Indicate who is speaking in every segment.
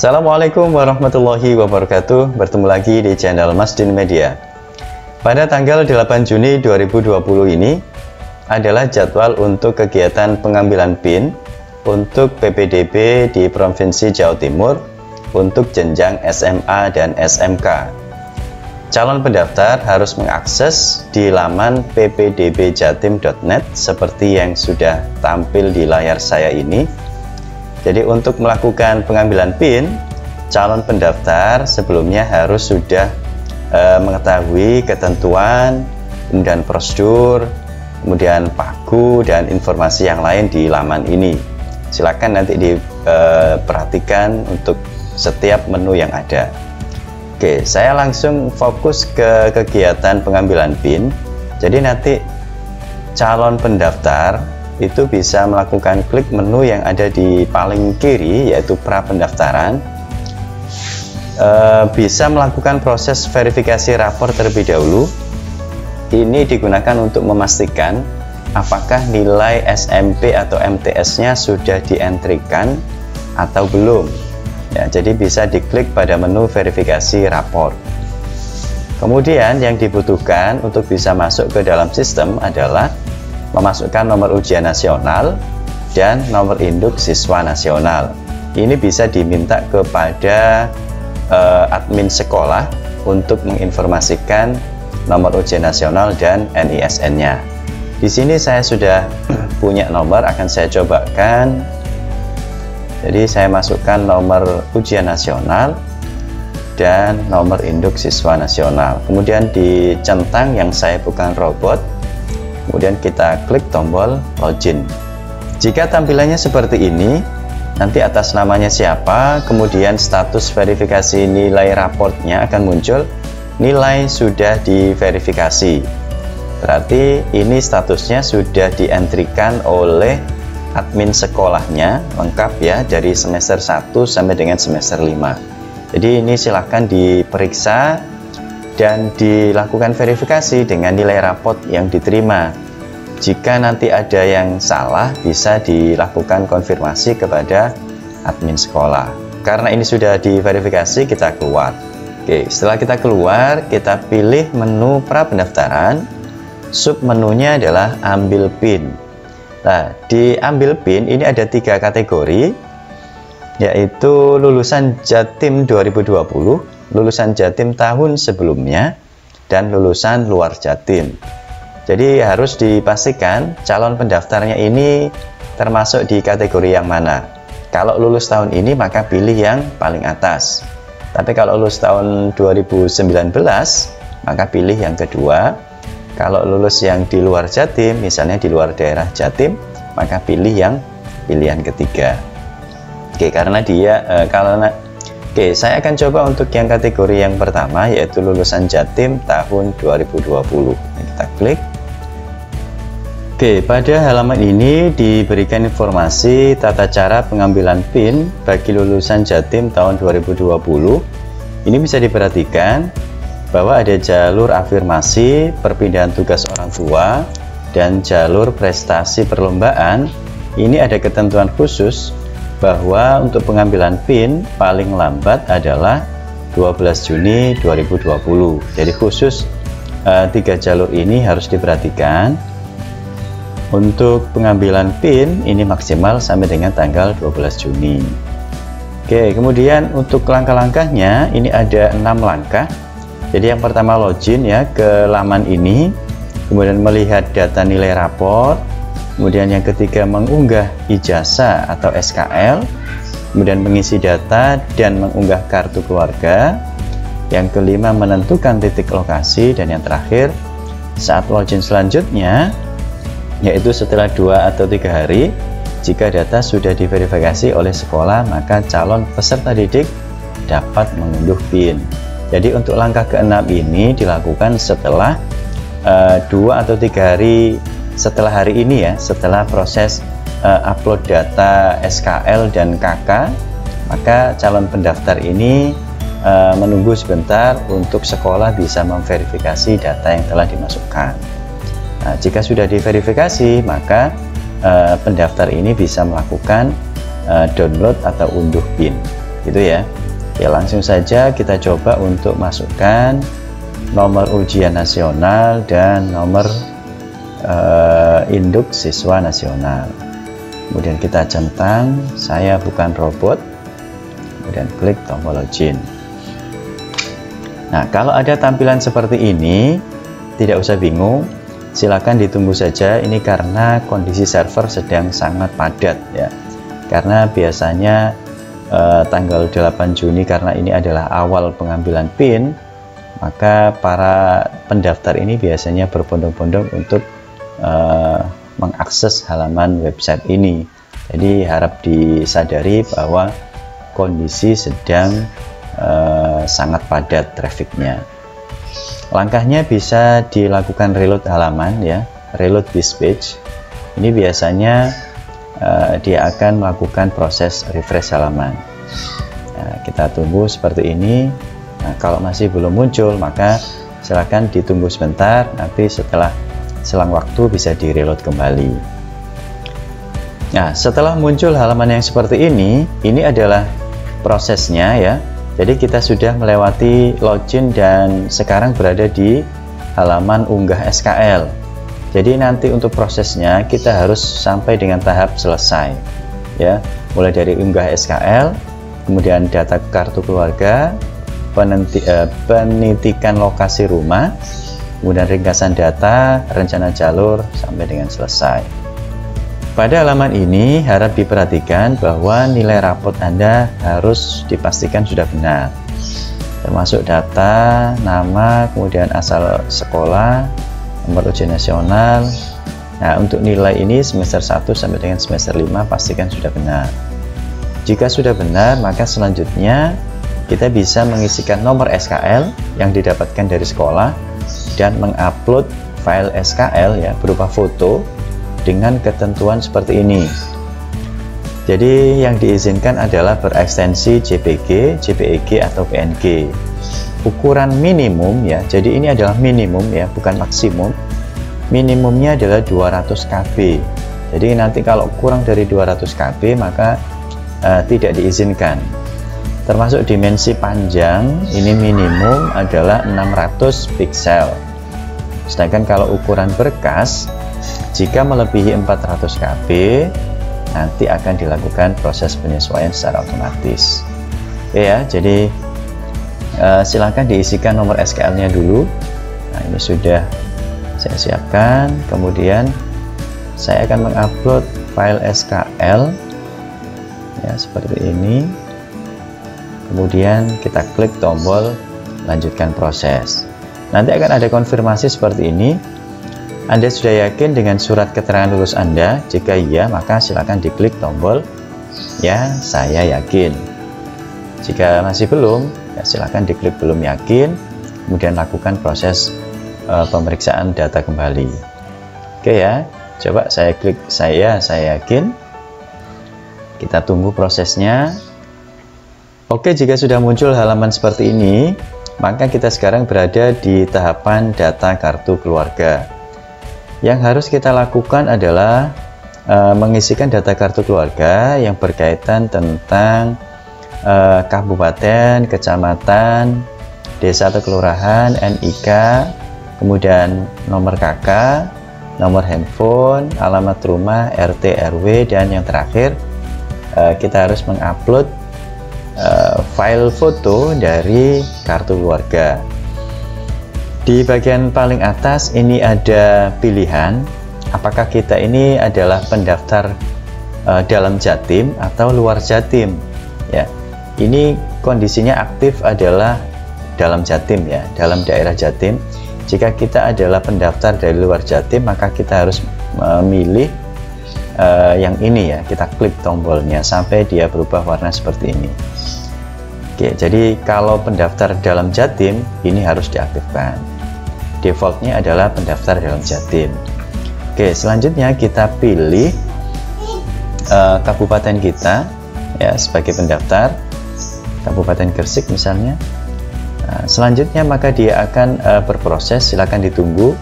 Speaker 1: Assalamualaikum warahmatullahi wabarakatuh. Bertemu lagi di channel Masdin Media. Pada tanggal 8 Juni 2020 ini adalah jadwal untuk kegiatan pengambilan PIN untuk PPDB di Provinsi Jawa Timur untuk jenjang SMA dan SMK. Calon pendaftar harus mengakses di laman ppdbjatim.net seperti yang sudah tampil di layar saya ini. Jadi untuk melakukan pengambilan PIN, calon pendaftar sebelumnya harus sudah mengetahui ketentuan, kemudian prosedur, kemudian pagu dan informasi yang lain di laman ini. Silakan nanti diperhatikan untuk setiap menu yang ada. Oke, saya langsung fokus ke kegiatan pengambilan PIN. Jadi nanti calon pendaftar itu bisa melakukan klik menu yang ada di paling kiri, yaitu pra pendaftaran. Bisa melakukan proses verifikasi rapor terlebih dahulu. Ini digunakan untuk memastikan apakah nilai SMP atau MTS-nya sudah dientrikan atau belum. Ya, jadi bisa diklik pada menu verifikasi rapor. Kemudian yang dibutuhkan untuk bisa masuk ke dalam sistem adalah memasukkan nomor ujian nasional dan nomor induk siswa nasional. Ini bisa diminta kepada admin sekolah untuk menginformasikan nomor ujian nasional dan NISN-nya. Di sini saya sudah punya nomor, akan saya cobakan. Jadi saya masukkan nomor ujian nasional dan nomor induk siswa nasional. Kemudian dicentang yang saya bukan robot. Kemudian kita klik tombol login. Jika tampilannya seperti ini, nanti atas namanya siapa, kemudian status verifikasi nilai raportnya akan muncul nilai sudah diverifikasi. Berarti ini statusnya sudah dientrikan oleh admin sekolahnya, lengkap ya, dari semester 1 sampai dengan semester 5. Jadi ini silahkan diperiksa dan dilakukan verifikasi dengan nilai raport yang diterima. Jika nanti ada yang salah, bisa dilakukan konfirmasi kepada admin sekolah. Karena ini sudah diverifikasi, kita keluar. Oke, setelah kita keluar, kita pilih menu pra pendaftaran. Sub menunya adalah ambil PIN. Nah, di ambil PIN ini ada 3 kategori, yaitu lulusan Jatim 2020, lulusan Jatim tahun sebelumnya, dan lulusan luar Jatim. Jadi harus dipastikan calon pendaftarnya ini termasuk di kategori yang mana. Kalau lulus tahun ini maka pilih yang paling atas. Tapi kalau lulus tahun 2019 maka pilih yang kedua. Kalau lulus yang di luar Jatim, misalnya di luar daerah Jatim, maka pilih yang pilihan ketiga. Oke, karena saya akan coba untuk yang kategori yang pertama, yaitu lulusan Jatim tahun 2020. Kita klik. Oke, pada halaman ini diberikan informasi tata cara pengambilan PIN bagi lulusan Jatim tahun 2020. Ini bisa diperhatikan bahwa ada jalur afirmasi, perpindahan tugas orang tua, dan jalur prestasi perlombaan. Ini ada ketentuan khusus bahwa untuk pengambilan PIN paling lambat adalah 12 Juni 2020. Jadi khusus 3 jalur ini harus diperhatikan. Untuk pengambilan PIN ini maksimal sampai dengan tanggal 12 Juni. Oke, kemudian untuk langkah-langkahnya ini ada 6 langkah. Jadi yang pertama login ya ke laman ini, kemudian melihat data nilai rapor, kemudian yang ketiga mengunggah ijazah atau SKL, kemudian mengisi data dan mengunggah kartu keluarga, yang kelima menentukan titik lokasi, dan yang terakhir saat login selanjutnya, yaitu setelah 2 atau 3 hari, jika data sudah diverifikasi oleh sekolah maka calon peserta didik dapat mengunduh PIN. Jadi untuk langkah ke-6 ini dilakukan setelah 2 atau 3 hari setelah hari ini ya, setelah proses upload data SKL dan KK, maka calon pendaftar ini menunggu sebentar untuk sekolah bisa memverifikasi data yang telah dimasukkan. Nah, jika sudah diverifikasi maka pendaftar ini bisa melakukan download atau unduh PIN. gitu ya. Ya langsung saja kita coba untuk masukkan nomor ujian nasional dan nomor induk siswa nasional. Kemudian kita centang saya bukan robot, kemudian klik tombol login. Nah, kalau ada tampilan seperti ini, tidak usah bingung, silakan ditunggu saja. Ini karena kondisi server sedang sangat padat ya. Karena biasanya tanggal 8 Juni, karena ini adalah awal pengambilan PIN, maka para pendaftar ini biasanya berbondong-bondong untuk mengakses halaman website ini. Jadi harap disadari bahwa kondisi sedang sangat padat trafiknya. Langkahnya bisa dilakukan reload halaman ya, reload this page. Ini biasanya dia akan melakukan proses refresh halaman. Nah, kita tunggu seperti ini. Nah, kalau masih belum muncul, maka silakan ditunggu sebentar. Nanti setelah selang waktu bisa di reload kembali. Nah, setelah muncul halaman yang seperti ini adalah prosesnya ya. Jadi kita sudah melewati login dan sekarang berada di halaman unggah SKL. Jadi nanti untuk prosesnya kita harus sampai dengan tahap selesai ya, mulai dari unggah SKL, kemudian data kartu keluarga, penitikan lokasi rumah, kemudian ringkasan data, rencana jalur, sampai dengan selesai. Pada halaman ini harap diperhatikan bahwa nilai rapot Anda harus dipastikan sudah benar, termasuk data, nama, kemudian asal sekolah, nomor ujian nasional. Nah, untuk nilai ini semester 1 sampai dengan semester 5 pastikan sudah benar. Jika sudah benar, maka selanjutnya kita bisa mengisikan nomor SKL yang didapatkan dari sekolah dan mengupload file SKL ya berupa foto dengan ketentuan seperti ini. Jadi yang diizinkan adalah berekstensi JPG, JPEG atau PNG. Ukuran minimum ya, jadi ini adalah minimum ya, bukan maksimum. Minimumnya adalah 200 KB. Jadi nanti kalau kurang dari 200 KB maka tidak diizinkan. Termasuk dimensi panjang, ini minimum adalah 600 pixel. Sedangkan kalau ukuran berkas, jika melebihi 400 KB, nanti akan dilakukan proses penyesuaian secara otomatis. Oke ya, jadi silakan diisikan nomor SKL-nya dulu. Nah, ini sudah saya siapkan. Kemudian saya akan mengupload file SKL ya seperti ini. Kemudian kita klik tombol lanjutkan proses. Nanti akan ada konfirmasi seperti ini. Anda sudah yakin dengan surat keterangan lulus Anda? Jika iya, maka silakan diklik tombol ya saya yakin. Jika masih belum, ya silakan diklik belum yakin, kemudian lakukan proses pemeriksaan data kembali. Oke ya, coba saya klik saya yakin. Kita tunggu prosesnya. Oke, jika sudah muncul halaman seperti ini, maka kita sekarang berada di tahapan data kartu keluarga. Yang harus kita lakukan adalah mengisikan data kartu keluarga yang berkaitan tentang kabupaten, kecamatan, desa atau kelurahan, NIK, kemudian nomor KK, nomor handphone, alamat rumah, RT, RW, dan yang terakhir kita harus mengupload file foto dari kartu keluarga. Di bagian paling atas ini ada pilihan apakah kita ini adalah pendaftar dalam Jatim atau luar Jatim ya. Ini kondisinya aktif adalah dalam Jatim ya, dalam daerah Jatim. Jika kita adalah pendaftar dari luar Jatim, maka kita harus memilih yang ini ya, kita klik tombolnya sampai dia berubah warna seperti ini. Oke, jadi kalau pendaftar dalam Jatim ini harus diaktifkan. Defaultnya adalah pendaftar dalam Jatim. Oke, selanjutnya kita pilih kabupaten kita ya sebagai pendaftar, Kabupaten Gresik misalnya. Nah, selanjutnya maka dia akan berproses, silakan ditunggu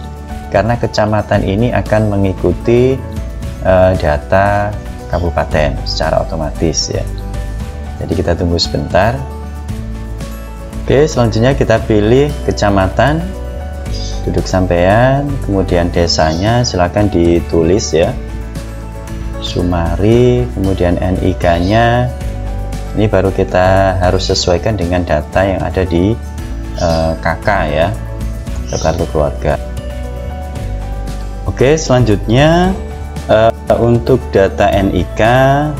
Speaker 1: karena kecamatan ini akan mengikuti data kabupaten secara otomatis ya. jadi kita tunggu sebentar. Oke, selanjutnya kita pilih kecamatan, duduk sampean, kemudian desanya silakan ditulis ya, Sumari, kemudian NIK nya ini baru kita harus sesuaikan dengan data yang ada di KK ya, atau kartu keluarga. Oke, selanjutnya untuk data NIK,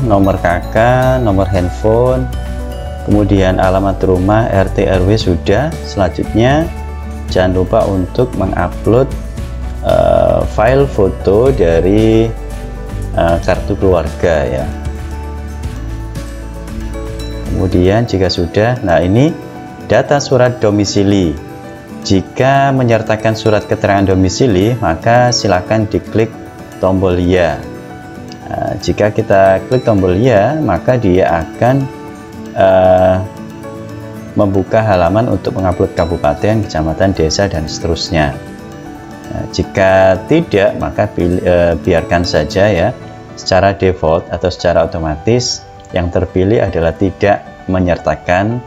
Speaker 1: nomor KK, nomor handphone, kemudian alamat rumah, RT RW sudah. Selanjutnya jangan lupa untuk mengupload file foto dari kartu keluarga ya. Kemudian jika sudah, nah ini data surat domisili. Jika menyertakan surat keterangan domisili, maka silakan diklik tombol ya. Nah, jika kita klik tombol ya, maka dia akan membuka halaman untuk mengupload kabupaten, kecamatan, desa, dan seterusnya. Nah, jika tidak, maka biarkan saja ya. Secara default atau secara otomatis yang terpilih adalah tidak menyertakan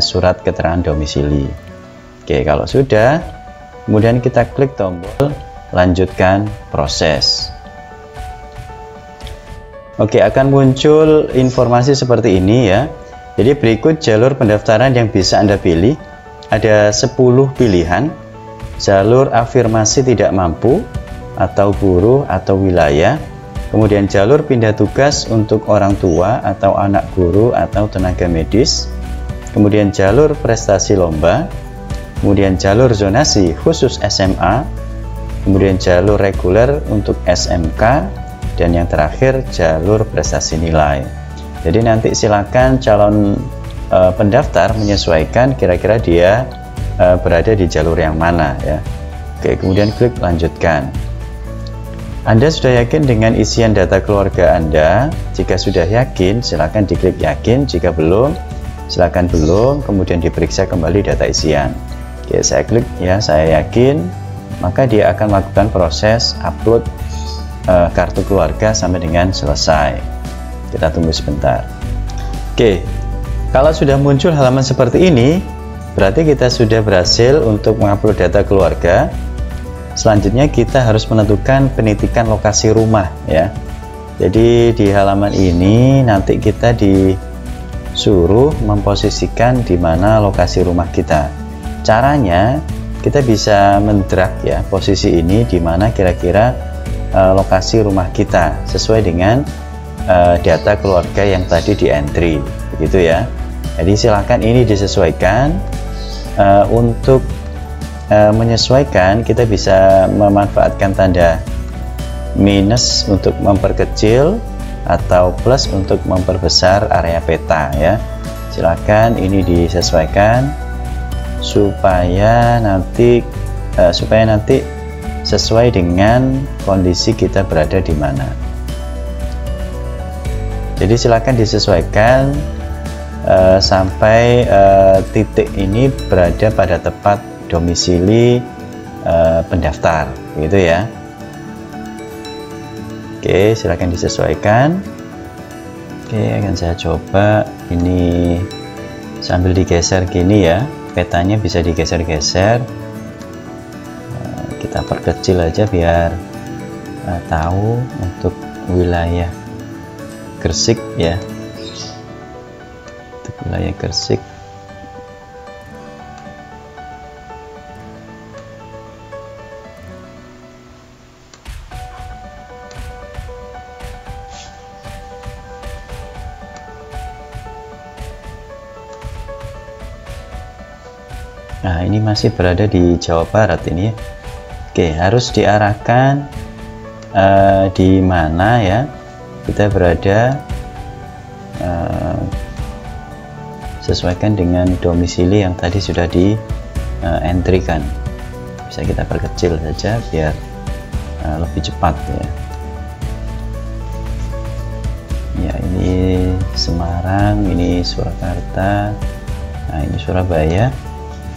Speaker 1: surat keterangan domisili. Oke, kalau sudah, kemudian kita klik tombol lanjutkan proses. Oke, akan muncul informasi seperti ini ya. Jadi berikut jalur pendaftaran yang bisa Anda pilih. Ada 10 pilihan. Jalur afirmasi tidak mampu atau buruh atau wilayah. Kemudian jalur pindah tugas untuk orang tua atau anak guru atau tenaga medis. Kemudian jalur prestasi lomba. Kemudian jalur zonasi khusus SMA. Kemudian jalur reguler untuk SMK. Dan yang terakhir jalur prestasi nilai. Jadi nanti silakan calon pendaftar menyesuaikan kira-kira dia berada di jalur yang mana ya. Oke, kemudian klik lanjutkan. Anda sudah yakin dengan isian data keluarga Anda? Jika sudah yakin, silakan diklik yakin. Jika belum, silakan belum. Kemudian diperiksa kembali data isian. Oke, saya klik ya, saya yakin. Maka dia akan melakukan proses upload kartu keluarga sampai dengan selesai. Kita tunggu sebentar. Oke, kalau sudah muncul halaman seperti ini, berarti kita sudah berhasil untuk mengupload data keluarga. Selanjutnya kita harus menentukan penitikan lokasi rumah ya. Jadi di halaman ini nanti kita disuruh memposisikan di mana lokasi rumah kita. Caranya kita bisa mendrag ya posisi ini di mana kira-kira lokasi rumah kita sesuai dengan data keluarga yang tadi di entry, begitu ya. Jadi silakan ini disesuaikan. Untuk menyesuaikan kita bisa memanfaatkan tanda minus untuk memperkecil atau plus untuk memperbesar area peta ya. Silakan ini disesuaikan supaya nanti sesuai dengan kondisi kita berada di mana. Jadi silakan disesuaikan sampai titik ini berada pada tepat domisili pendaftar, gitu ya. Oke, silakan disesuaikan. Oke, akan saya coba ini sambil digeser gini ya, petanya bisa digeser-geser. Kita perkecil aja biar tahu untuk wilayah Gresik ya, untuk wilayah Gresik. Nah, ini masih berada di Jawa Barat ini ya. Oke, harus diarahkan di mana ya kita berada, sesuaikan dengan domisili yang tadi sudah di entry kan. Bisa kita perkecil saja biar lebih cepat ya. Ya, ini Semarang, ini Surakarta, nah ini Surabaya.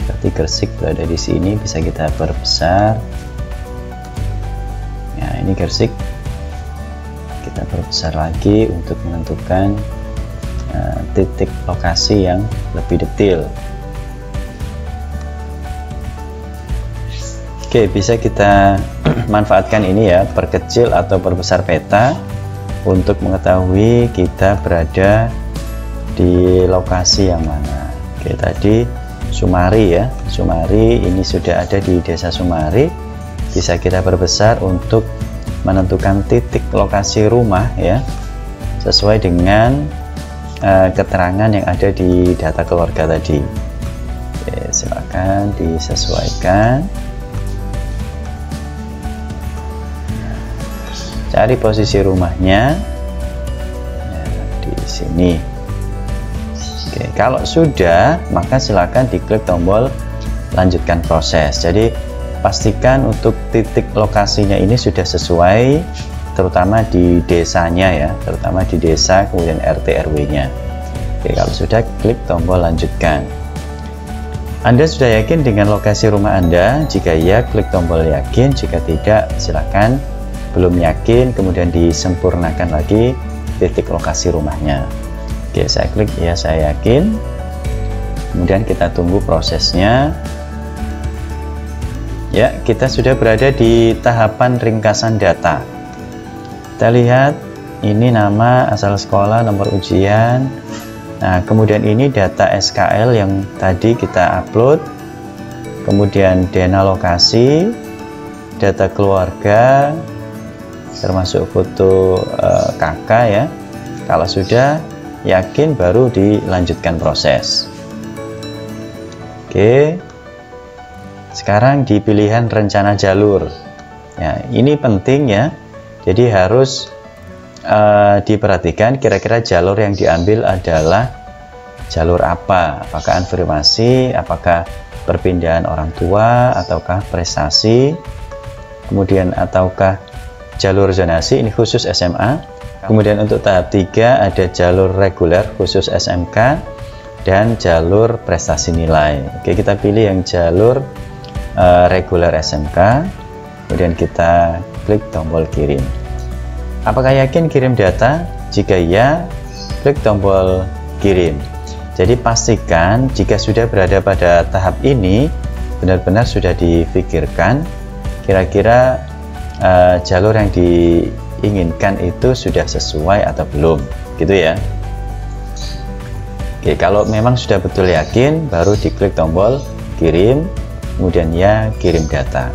Speaker 1: Berarti Gresik berada di sini, bisa kita perbesar. Ya, ini Gresik. Kita perbesar lagi untuk menentukan titik lokasi yang lebih detail. Oke, bisa kita manfaatkan ini ya, perkecil atau perbesar peta untuk mengetahui kita berada di lokasi yang mana. Oke, tadi Sumari ya, Sumari ini sudah ada di desa Sumari. Bisa kita perbesar untuk menentukan titik lokasi rumah ya, sesuai dengan keterangan yang ada di data keluarga tadi. Oke, silakan disesuaikan. Cari posisi rumahnya ya, di sini. Oke, kalau sudah, maka silakan diklik tombol lanjutkan proses. Jadi pastikan untuk titik lokasinya ini sudah sesuai, terutama di desanya ya, terutama di desa, kemudian RT RW-nya. Oke, kalau sudah, klik tombol lanjutkan. Anda sudah yakin dengan lokasi rumah Anda? Jika ya, klik tombol yakin. Jika tidak, silakan belum yakin, kemudian disempurnakan lagi titik lokasi rumahnya. Oke, saya klik ya, saya yakin. Kemudian kita tunggu prosesnya. Ya, kita sudah berada di tahapan ringkasan data. Kita lihat ini nama, asal sekolah, nomor ujian. Nah, kemudian ini data SKL yang tadi kita upload. Kemudian dana lokasi, data keluarga, termasuk foto kakak ya. Kalau sudah yakin, baru dilanjutkan proses. Oke. Sekarang di pilihan rencana jalur. Ya, ini penting ya. Jadi harus diperhatikan kira-kira jalur yang diambil adalah jalur apa. Apakah afirmasi, apakah perpindahan orang tua, ataukah prestasi, kemudian ataukah jalur zonasi, ini khusus SMA. Kemudian untuk tahap 3 ada jalur reguler khusus SMK dan jalur prestasi nilai. Oke, kita pilih yang jalur reguler SMK. Kemudian kita klik tombol kirim. Apakah yakin kirim data? Jika ya, klik tombol kirim. Jadi pastikan jika sudah berada pada tahap ini, benar-benar sudah difikirkan kira-kira jalur yang diinginkan itu sudah sesuai atau belum, gitu ya. Oke, kalau memang sudah betul yakin, baru diklik tombol kirim, kemudian ya, kirim data.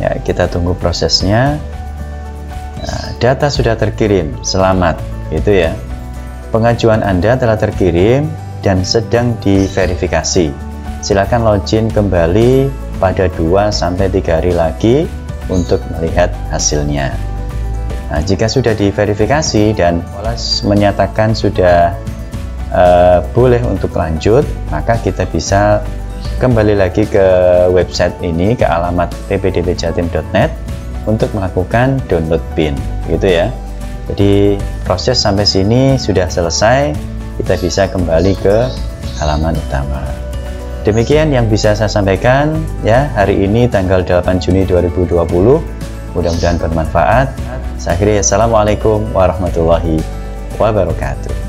Speaker 1: Ya, kita tunggu prosesnya. Nah, data sudah terkirim, selamat, gitu ya. Pengajuan Anda telah terkirim dan sedang diverifikasi. Silakan login kembali pada 2-3 hari lagi untuk melihat hasilnya. Nah, jika sudah diverifikasi dan menyatakan sudah boleh untuk lanjut, maka kita bisa kembali lagi ke website ini, ke alamat ppdbjatim.net untuk melakukan download PIN, gitu ya. Jadi proses sampai sini sudah selesai, kita bisa kembali ke halaman utama. Demikian yang bisa saya sampaikan ya hari ini tanggal 8 Juni 2020. Mudah-mudahan bermanfaat. Saya akhiri, assalamualaikum warahmatullahi wabarakatuh.